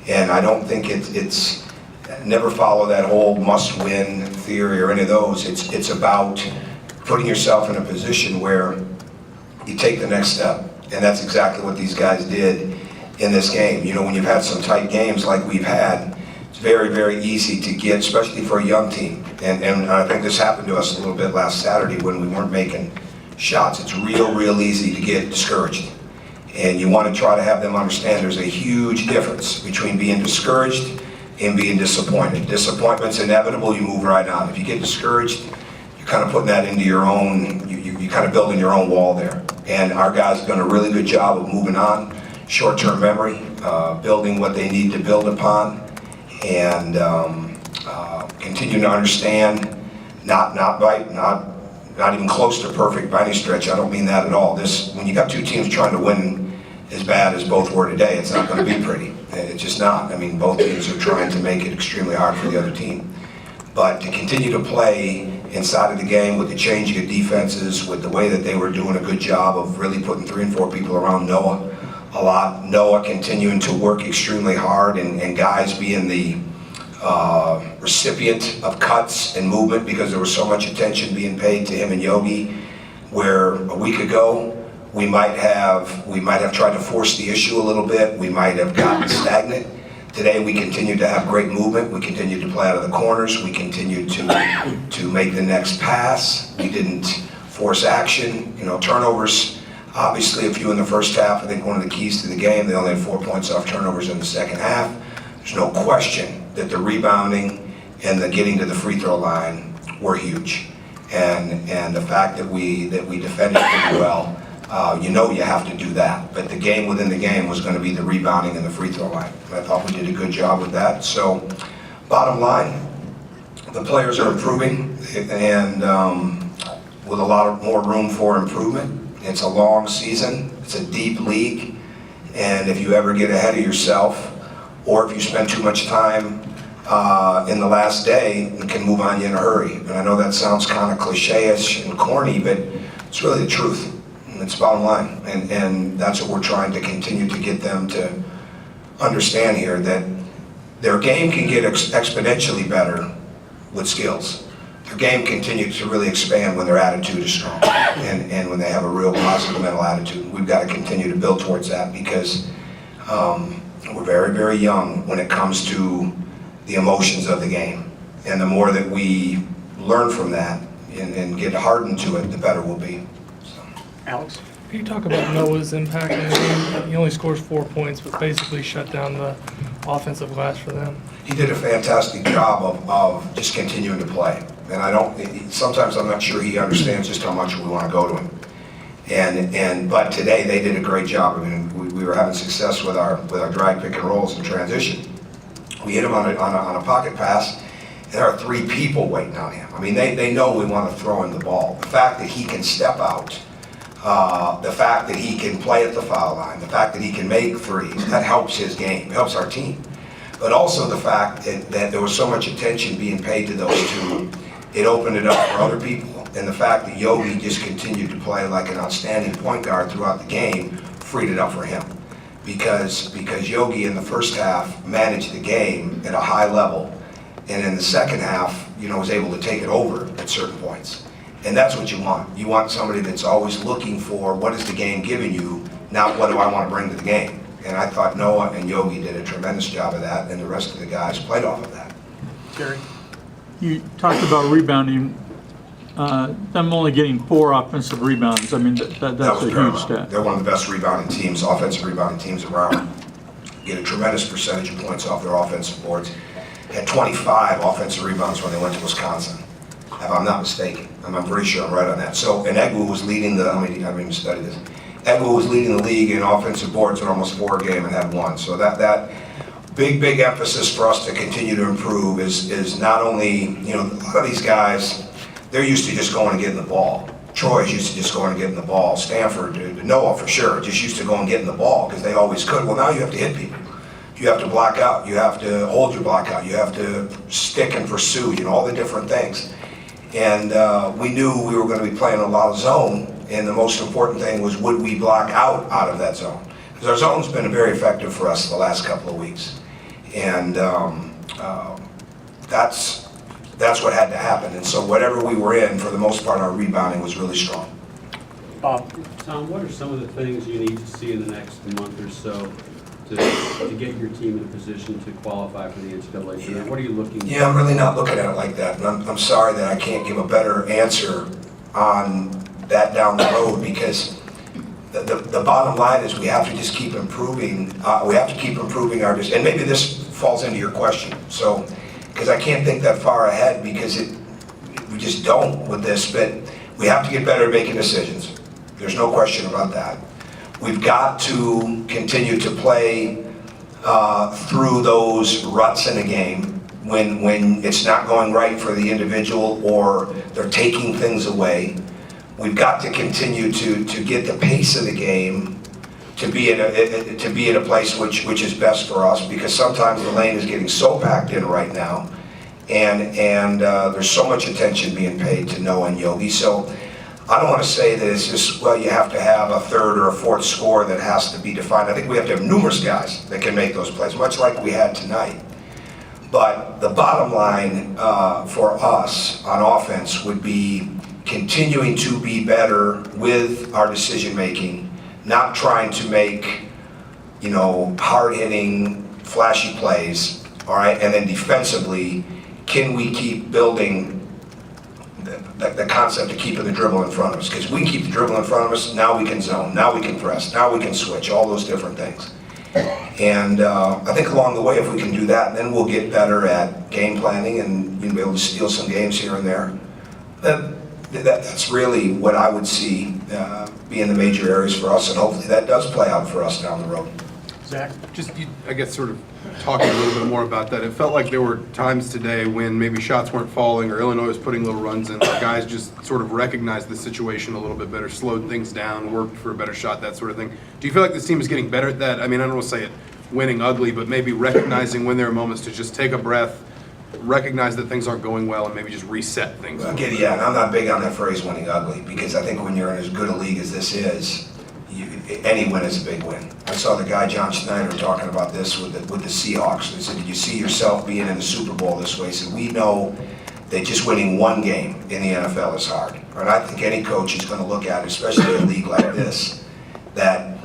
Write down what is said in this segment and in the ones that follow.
And I don't think it's never follow that whole must-win theory or any of those. It's about putting yourself in a position where you take the next step. And that's exactly what these guys did in this game. You know, when you've had some tight games like we've had, it's very, very easy to get, especially for a young team. And I think this happened to us a little bit last Saturday when we weren't making shots. It's real easy to get discouraged. And you want to try to have them understand there's a huge difference between being discouraged and being disappointed. Disappointment's inevitable, you move right on. If you get discouraged, you're kind of putting that into your own, you kind of building your own wall there. And our guys have done a really good job of moving on, short-term memory, building what they need to build upon, and continue to understand, not even close to perfect by any stretch. I don't mean that at all. When you got two teams trying to win as bad as both were today, it's not going to be pretty. It's just not. I mean, both teams are trying to make it extremely hard for the other team. But to continue to play inside of the game with the changing of defenses, with the way that they were doing a good job of really putting 3 and 4 people around Noah a lot. Noah continuing to work extremely hard, and guys being the recipient of cuts and movement because there was so much attention being paid to him and Yogi, where a week ago we might have tried to force the issue a little bit, we might have gotten stagnant. Today we continue to have great movement, we continue to play out of the corners, we continue to make the next pass, we didn't force action, you know, turnovers. Obviously a few in the first half. I think one of the keys to the game, they only had 4 points off turnovers in the second half. There's no question that the rebounding and the getting to the free throw line were huge. And the fact that we defended pretty well, you know you have to do that. But the game within the game was going to be the rebounding and the free throw line. And I thought we did a good job with that. So bottom line, the players are improving and with a lot more room for improvement. It's a long season, it's a deep league, and if you ever get ahead of yourself, or if you spend too much time in the last day, it can move on you in a hurry. And I know that sounds kind of cliche-ish and corny, but it's really the truth. And it's bottom line. And that's what we're trying to continue to get them to understand here, that their game can get exponentially better with skills. Their game continues to really expand when their attitude is strong and when they have a real positive mental attitude. We've got to continue to build towards that because we're very, very young when it comes to the emotions of the game. And the more that we learn from that and get hardened to it, the better we'll be. So. Alex? Can you talk about Noah's impact in the game? He only scores 4 points, but basically shut down the offensive glass for them. He did a fantastic job of just continuing to play. And sometimes I'm not sure he understands just how much we want to go to him. But today they did a great job. I mean, we were having success with our drag pick and rolls and transition. We hit him on a pocket pass, and there are 3 people waiting on him. I mean, they know we want to throw him the ball. The fact that he can step out, the fact that he can play at the foul line, the fact that he can make threes, that helps his game, helps our team. But also the fact that there was so much attention being paid to those 2, it opened it up for other people. And the fact that Yogi just continued to play like an outstanding point guard throughout the game freed it up for him. Because Yogi in the first half managed the game at a high level, and in the second half, you know, was able to take it over at certain points. And that's what you want. You want somebody that's always looking for what is the game giving you, not what do I want to bring to the game. And I thought Noah and Yogi did a tremendous job of that, and the rest of the guys played off of that. Jerry? You talked about rebounding, them only getting 4 offensive rebounds. I mean, that's a huge stat. They're one of the best rebounding teams, offensive rebounding teams around. Get a tremendous percentage of points off their offensive boards. Had 25 offensive rebounds when they went to Wisconsin, if I'm not mistaken. I'm pretty sure I'm right on that. So, and Egwu was leading the, I haven't even studied this. Egwu was leading the league in offensive boards at almost 4 a game and had 1. So that big emphasis for us to continue to improve is not only, you know, a lot of these guys, they're used to just going and getting the ball. Troy's used to just going and getting the ball. Stanford, Noah for sure, just used to go and getting the ball because they always could. Well, now you have to hit people. You have to block out. You have to hold your block out. You have to stick and pursue, you know, all the different things. And we knew we were going to be playing a lot of zone, and the most important thing was would we block out of that zone? Because our zone's been very effective for us the last couple of weeks. And that's what had to happen. And so whatever we were in, for the most part, our rebounding was really strong. Bob? Tom, what are some of the things you need to see in the next month or so to get your team in a position to qualify for the NCAA tournament? What are you looking for? Yeah, I'm really not looking at it like that. And I'm sorry that I can't give a better answer on that down the road, because the bottom line is we have to just keep improving. We have to keep improving our, and maybe this falls into your question. So, because I can't think that far ahead, because we just don't with this, but we have to get better at making decisions. There's no question about that. We've got to continue to play through those ruts in a game when it's not going right for the individual or they're taking things away. We've got to continue to get the pace of the game to be in a place which is best for us, because sometimes the lane is getting so packed in right now, and there's so much attention being paid to Noah and Yogi. So I don't want to say that it's just, well, you have to have a third or a fourth score that has to be defined. I think we have to have numerous guys that can make those plays, much like we had tonight. But the bottom line for us on offense would be continuing to be better with our decision making, not trying to make, hard-hitting, flashy plays, all right? And then defensively, can we keep building the concept of keeping the dribble in front of us? Because we keep the dribble in front of us, now we can zone, now we can press, now we can switch, all those different things. And I think along the way, if we can do that, then we'll get better at game planning and be able to steal some games here and there. That's really what I would see being the major areas for us, and hopefully that does play out for us down the road. Zach? I guess sort of talking a little bit more about that, it felt like there were times today when maybe shots weren't falling or Illinois was putting little runs in. The guys just sort of recognized the situation a little bit better, slowed things down, worked for a better shot, that sort of thing. Do you feel like this team is getting better at that? I mean, I don't want to say it winning ugly, but maybe recognizing when there are moments to just take a breath, recognize that things aren't going well, and maybe just reset things. Okay, yeah, and I'm not big on that phrase winning ugly, because I think when you're in as good a league as this is, any win is a big win. I saw the guy, John Schneider, talking about this with the Seahawks. He said, did you see yourself being in the Super Bowl this way? He said, we know that just winning one game in the NFL is hard. And I think any coach is going to look at it, especially in a league like this, that,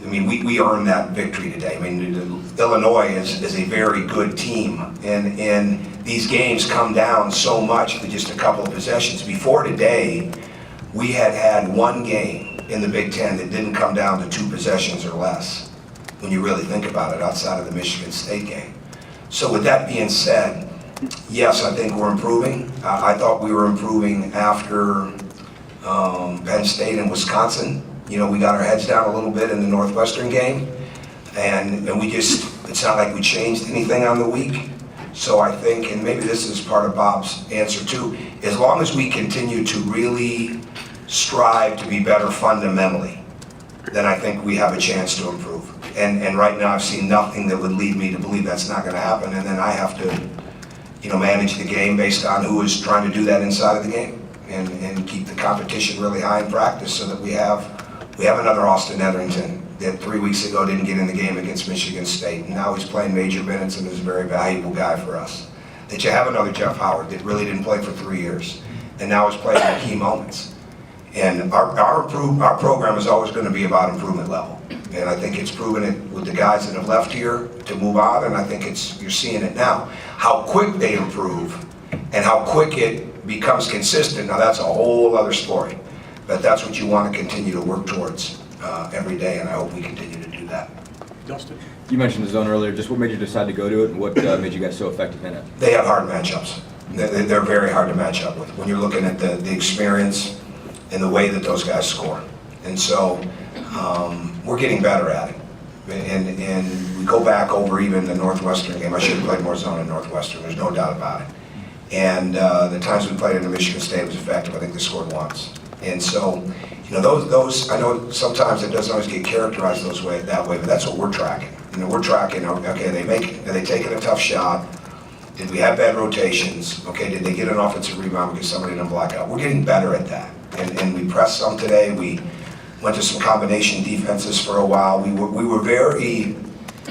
I mean, we earned that victory today. I mean, Illinois is a very good team, and these games come down so much to just a couple of possessions. Before today, we had one game in the Big Ten that didn't come down to 2 possessions or less, when you really think about it, outside of the Michigan State game. So with that being said, yes, I think we're improving. I thought we were improving after Penn State and Wisconsin. We got our heads down a little bit in the Northwestern game, and we just, it's not like we changed anything on the week. So I think, and maybe this is part of Bob's answer too, as long as we continue to really strive to be better fundamentally, then I think we have a chance to improve. And right now I've seen nothing that would lead me to believe that's not going to happen, and then I have to, manage the game based on who is trying to do that inside of the game, and keep the competition really high in practice, so that we have another Austin Etherington that 3 weeks ago didn't get in the game against Michigan State, and now he's playing major minutes and is a very valuable guy for us. That you have another Jeff Howard that really didn't play for 3 years, and now is playing in key moments. And our program is always going to be about improvement level. And I think it's proven it with the guys that have left here to move on, and I think you're seeing it now. How quick they improve and how quick it becomes consistent, now that's a whole other story. But that's what you want to continue to work towards every day, and I hope we continue to do that. Dustin? You mentioned the zone earlier. Just what made you decide to go to it, and what made you guys so effective in it? They have hard matchups. They're very hard to match up with when you're looking at the experience and the way that those guys score. And so we're getting better at it. And we go back over even the Northwestern game. I should have played more zone in Northwestern, there's no doubt about it. And the times we played in the Michigan State was effective. I think they scored once. And so, those I know sometimes it doesn't always get characterized that way, but that's what we're tracking. We're tracking, okay, are they taking a tough shot? Did we have bad rotations? Okay, did they get an offensive rebound because somebody didn't block out? We're getting better at that. And we pressed some today. We went to some combination defenses for a while. We were very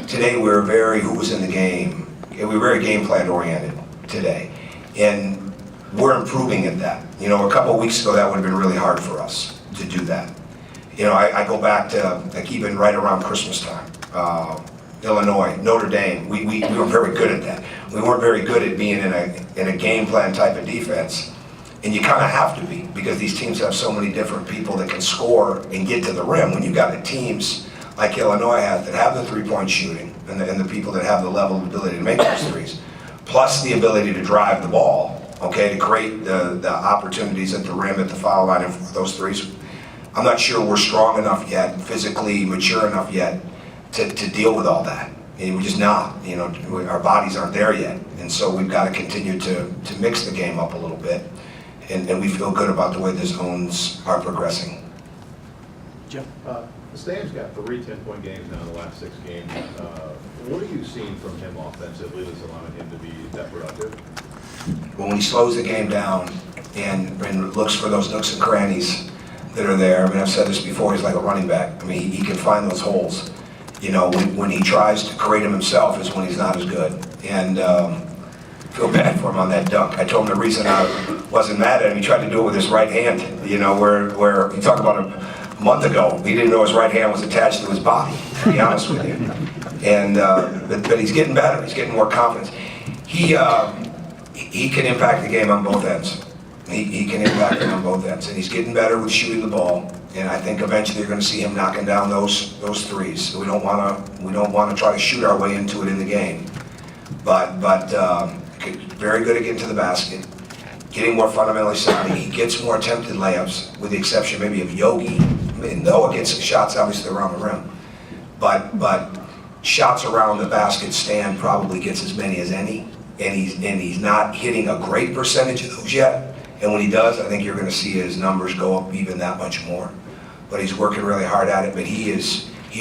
Today, we were very, who was in the game? We were very game plan oriented today. And we're improving at that. You know, a couple of weeks ago, that would have been really hard for us to do that. You know, I go back to, like, even right around Christmas time, Illinois, Notre Dame, we were very good at that. We weren't very good at being in a game plan type of defense. And you kind of have to be, because these teams have so many different people that can score and get to the rim. When you've got the teams like Illinois has that have the three-point shooting and the people that have the level of ability to make those threes, plus the ability to drive the ball, okay, to create the opportunities at the rim, at the foul line, and for those threes. I'm not sure we're strong enough yet, physically mature enough yet, to deal with all that. And we're just not, you know, our bodies aren't there yet. And so we've got to continue to mix the game up a little bit. And we feel good about the way the zones are progressing. Jim? The Stam's got 3 10-point games now in the last 6 games. What are you seeing from him offensively that's allowing him to be that productive? But when he slows the game down and looks for those nooks and crannies that are there, I mean, I've said this before, he's like a running back. I mean, he can find those holes. You know, when he tries to create them himself is when he's not as good. And feel bad for him on that dunk. I told him the reason I wasn't mad at him, he tried to do it with his right hand, you know, where he talked about a month ago, he didn't know his right hand was attached to his body, to be honest with you. And, but he's getting better, he's getting more confidence. He can impact the game on both ends. He can impact it on both ends, and he's getting better with shooting the ball. And I think eventually you're going to see him knocking down those threes. We don't want to try to shoot our way into it in the game, but very good at getting to the basket, getting more fundamentally sound. He gets more attempted layups, with the exception maybe of Yogi. I mean, Noah gets shots obviously around the rim, but shots around the basket stand probably gets as many as any, and he's not hitting a great percentage of those yet. And when he does, I think you're going to see his numbers go up even that much more. But he's working really hard at it. But he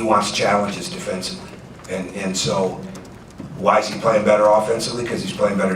wants challenges defensively, and so why is he playing better offensively? Because he's playing better